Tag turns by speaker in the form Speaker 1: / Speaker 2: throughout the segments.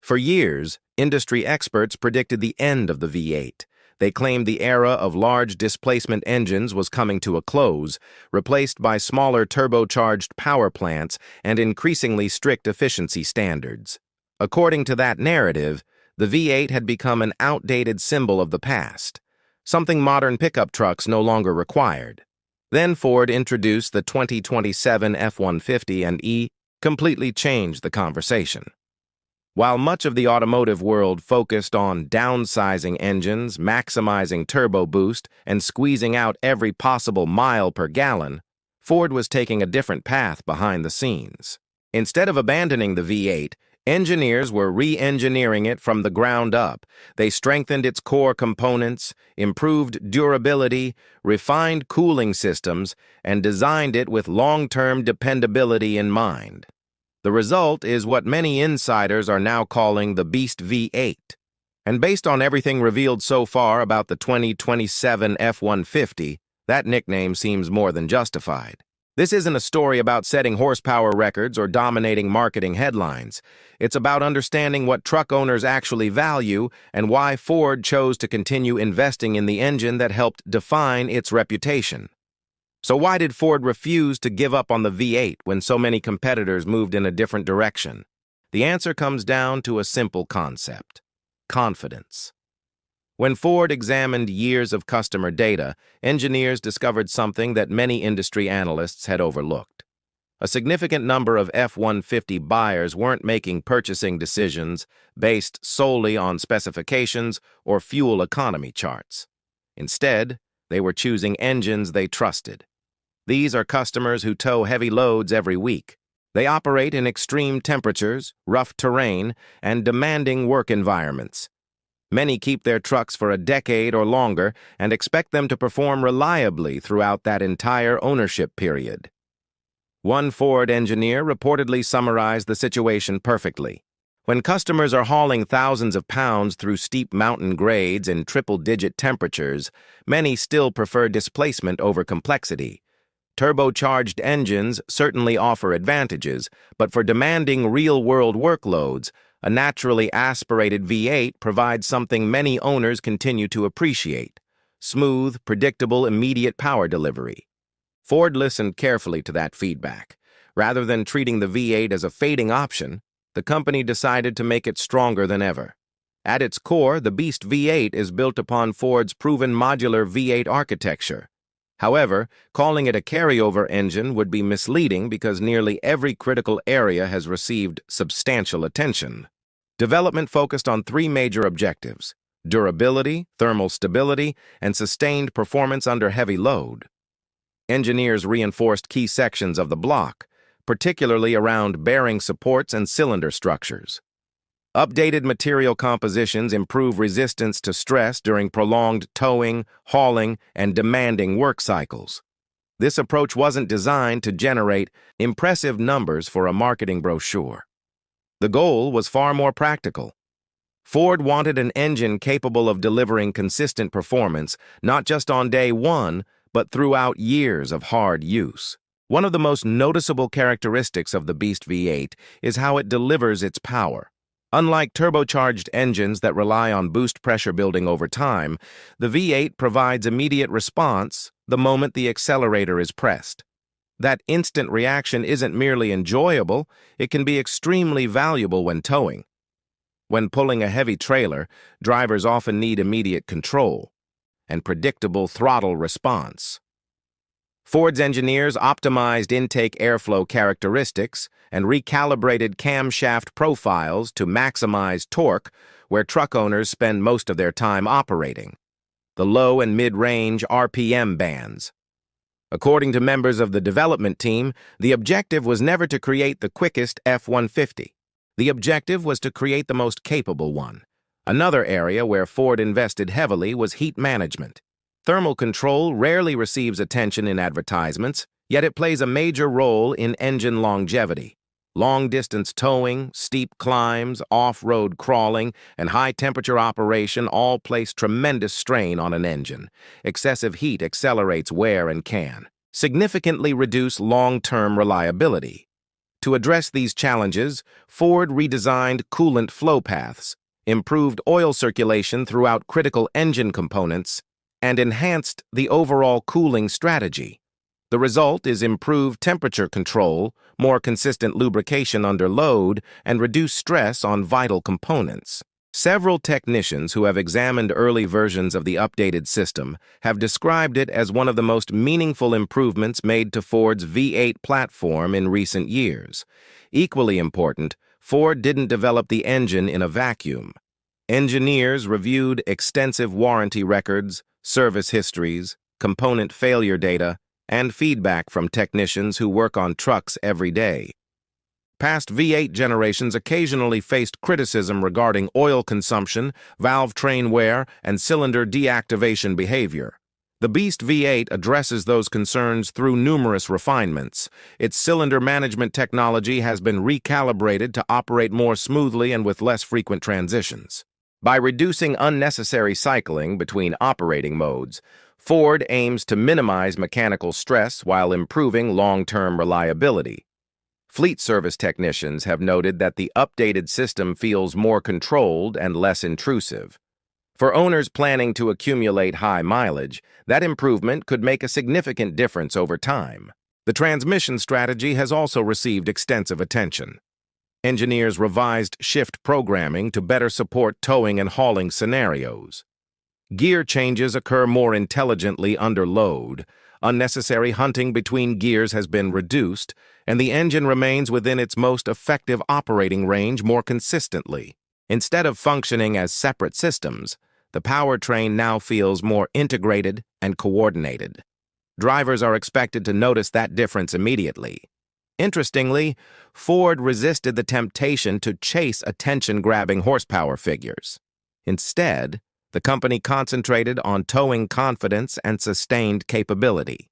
Speaker 1: For years, industry experts predicted the end of the V8. They claimed the era of large displacement engines was coming to a close, replaced by smaller turbocharged power plants and increasingly strict efficiency standards. According to that narrative, the V8 had become an outdated symbol of the past, something modern pickup trucks no longer required. Then Ford introduced the 2027 F-150 and E, completely changed the conversation. While much of the automotive world focused on downsizing engines, maximizing turbo boost, and squeezing out every possible mile per gallon, Ford was taking a different path behind the scenes. Instead of abandoning the V8, engineers were re-engineering it from the ground up. They strengthened its core components, improved durability, refined cooling systems, and designed it with long-term dependability in mind. The result is what many insiders are now calling the Beast V8. And based on everything revealed so far about the 2027 F-150, that nickname seems more than justified. This isn't a story about setting horsepower records or dominating marketing headlines. It's about understanding what truck owners actually value and why Ford chose to continue investing in the engine that helped define its reputation. So why did Ford refuse to give up on the V8 when so many competitors moved in a different direction? The answer comes down to a simple concept: confidence. When Ford examined years of customer data, engineers discovered something that many industry analysts had overlooked. A significant number of F-150 buyers weren't making purchasing decisions based solely on specifications or fuel economy charts. Instead, they were choosing engines they trusted. These are customers who tow heavy loads every week. They operate in extreme temperatures, rough terrain, and demanding work environments. Many keep their trucks for a decade or longer and expect them to perform reliably throughout that entire ownership period. One Ford engineer reportedly summarized the situation perfectly. When customers are hauling thousands of pounds through steep mountain grades in triple-digit temperatures, many still prefer displacement over complexity. Turbocharged engines certainly offer advantages, but for demanding real-world workloads, a naturally aspirated V8 provides something many owners continue to appreciate: smooth, predictable, immediate power delivery. Ford listened carefully to that feedback. Rather than treating the V8 as a fading option, the company decided to make it stronger than ever. At its core, the Beast V8 is built upon Ford's proven modular V8 architecture. However, calling it a carryover engine would be misleading because nearly every critical area has received substantial attention. Development focused on three major objectives: durability, thermal stability, and sustained performance under heavy load. Engineers reinforced key sections of the block, particularly around bearing supports and cylinder structures. Updated material compositions improve resistance to stress during prolonged towing, hauling, and demanding work cycles. This approach wasn't designed to generate impressive numbers for a marketing brochure. The goal was far more practical. Ford wanted an engine capable of delivering consistent performance, not just on day one, but throughout years of hard use. One of the most noticeable characteristics of the Beast V8 is how it delivers its power. Unlike turbocharged engines that rely on boost pressure building over time, the V8 provides immediate response the moment the accelerator is pressed. That instant reaction isn't merely enjoyable, it can be extremely valuable when towing. When pulling a heavy trailer, drivers often need immediate control and predictable throttle response. Ford's engineers optimized intake airflow characteristics and recalibrated camshaft profiles to maximize torque where truck owners spend most of their time operating: the low and mid-range RPM bands. According to members of the development team, the objective was never to create the quickest F-150. The objective was to create the most capable one. Another area where Ford invested heavily was heat management. Thermal control rarely receives attention in advertisements, yet it plays a major role in engine longevity. Long-distance towing, steep climbs, off-road crawling, and high-temperature operation all place tremendous strain on an engine. Excessive heat accelerates wear and can significantly reduce long-term reliability. To address these challenges, Ford redesigned coolant flow paths, improved oil circulation throughout critical engine components, and enhanced the overall cooling strategy. The result is improved temperature control, more consistent lubrication under load, and reduced stress on vital components. Several technicians who have examined early versions of the updated system have described it as one of the most meaningful improvements made to Ford's V8 platform in recent years. Equally important, Ford didn't develop the engine in a vacuum. Engineers reviewed extensive warranty records, service histories, component failure data, and feedback from technicians who work on trucks every day. Past V8 generations occasionally faced criticism regarding oil consumption, valve train wear, and cylinder deactivation behavior. The Beast V8 addresses those concerns through numerous refinements. Its cylinder management technology has been recalibrated to operate more smoothly and with less frequent transitions. By reducing unnecessary cycling between operating modes, Ford aims to minimize mechanical stress while improving long-term reliability. Fleet service technicians have noted that the updated system feels more controlled and less intrusive. For owners planning to accumulate high mileage, that improvement could make a significant difference over time. The transmission strategy has also received extensive attention. Engineers revised shift programming to better support towing and hauling scenarios. Gear changes occur more intelligently under load. Unnecessary hunting between gears has been reduced, and the engine remains within its most effective operating range more consistently. Instead of functioning as separate systems, the powertrain now feels more integrated and coordinated. Drivers are expected to notice that difference immediately. Interestingly, Ford resisted the temptation to chase attention-grabbing horsepower figures. Instead, the company concentrated on towing confidence and sustained capability.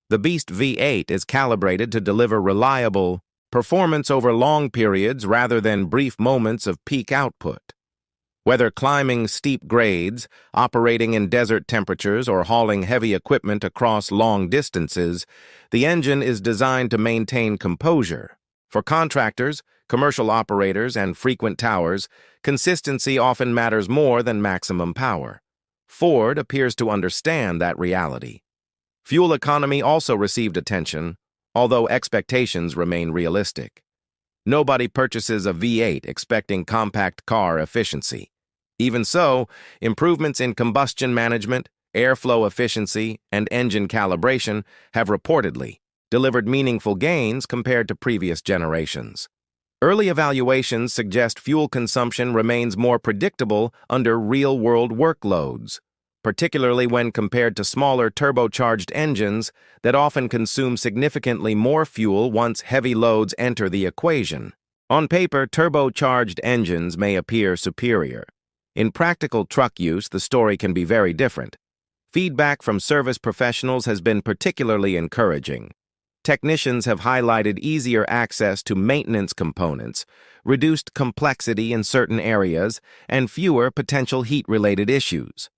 Speaker 1: The Beast V8 is calibrated to deliver reliable performance over long periods rather than brief moments of peak output. Whether climbing steep grades, operating in desert temperatures, or hauling heavy equipment across long distances, the engine is designed to maintain composure. For contractors, commercial operators, and frequent towers, consistency often matters more than maximum power. Ford appears to understand that reality. Fuel economy also received attention, although expectations remain realistic. Nobody purchases a V8 expecting compact car efficiency. Even so, improvements in combustion management, airflow efficiency, and engine calibration have reportedly delivered meaningful gains compared to previous generations. Early evaluations suggest fuel consumption remains more predictable under real-world workloads, particularly when compared to smaller turbocharged engines that often consume significantly more fuel once heavy loads enter the equation. On paper, turbocharged engines may appear superior. In practical truck use, the story can be very different. Feedback from service professionals has been particularly encouraging. Technicians have highlighted easier access to maintenance components, reduced complexity in certain areas, and fewer potential heat-related issues.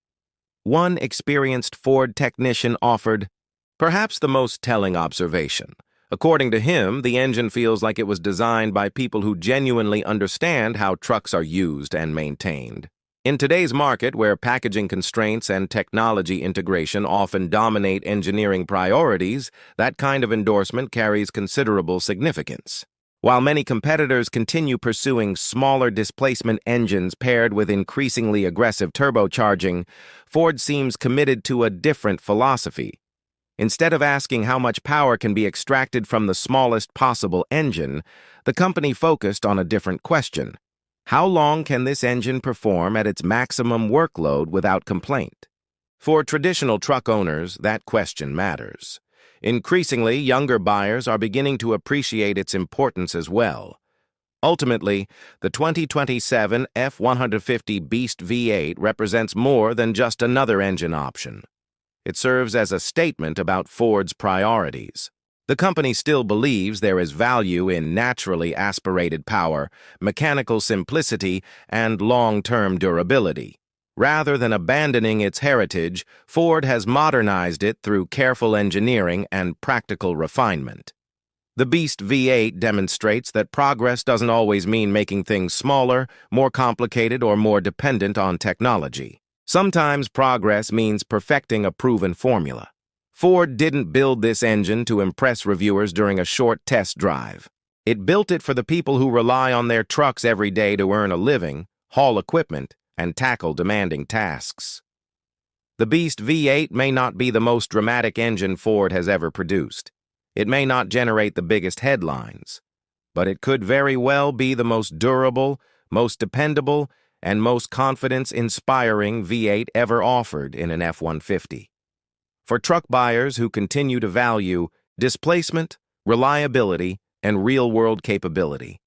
Speaker 1: One experienced Ford technician offered perhaps the most telling observation. According to him, the engine feels like it was designed by people who genuinely understand how trucks are used and maintained. In today's market, where packaging constraints and technology integration often dominate engineering priorities, that kind of endorsement carries considerable significance. While many competitors continue pursuing smaller displacement engines paired with increasingly aggressive turbocharging, Ford seems committed to a different philosophy. Instead of asking how much power can be extracted from the smallest possible engine, the company focused on a different question. How long can this engine perform at its maximum workload without complaint? For traditional truck owners, that question matters. Increasingly, younger buyers are beginning to appreciate its importance as well. Ultimately, the 2027 F-150 Beast V8 represents more than just another engine option. It serves as a statement about Ford's priorities. The company still believes there is value in naturally aspirated power, mechanical simplicity, and long-term durability. Rather than abandoning its heritage, Ford has modernized it through careful engineering and practical refinement. The Beast V8 demonstrates that progress doesn't always mean making things smaller, more complicated, or more dependent on technology. Sometimes progress means perfecting a proven formula. Ford didn't build this engine to impress reviewers during a short test drive. It built it for the people who rely on their trucks every day to earn a living, haul equipment, and tackle demanding tasks. The Beast V8 may not be the most dramatic engine Ford has ever produced. It may not generate the biggest headlines, but it could very well be the most durable, most dependable, and most confidence-inspiring V8 ever offered in an F-150. For truck buyers who continue to value displacement, reliability, and real-world capability,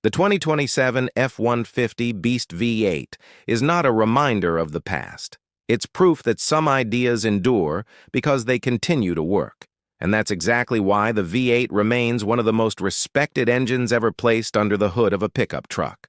Speaker 1: the 2027 F-150 Beast V8 is not a reminder of the past. It's proof that some ideas endure because they continue to work. And that's exactly why the V8 remains one of the most respected engines ever placed under the hood of a pickup truck.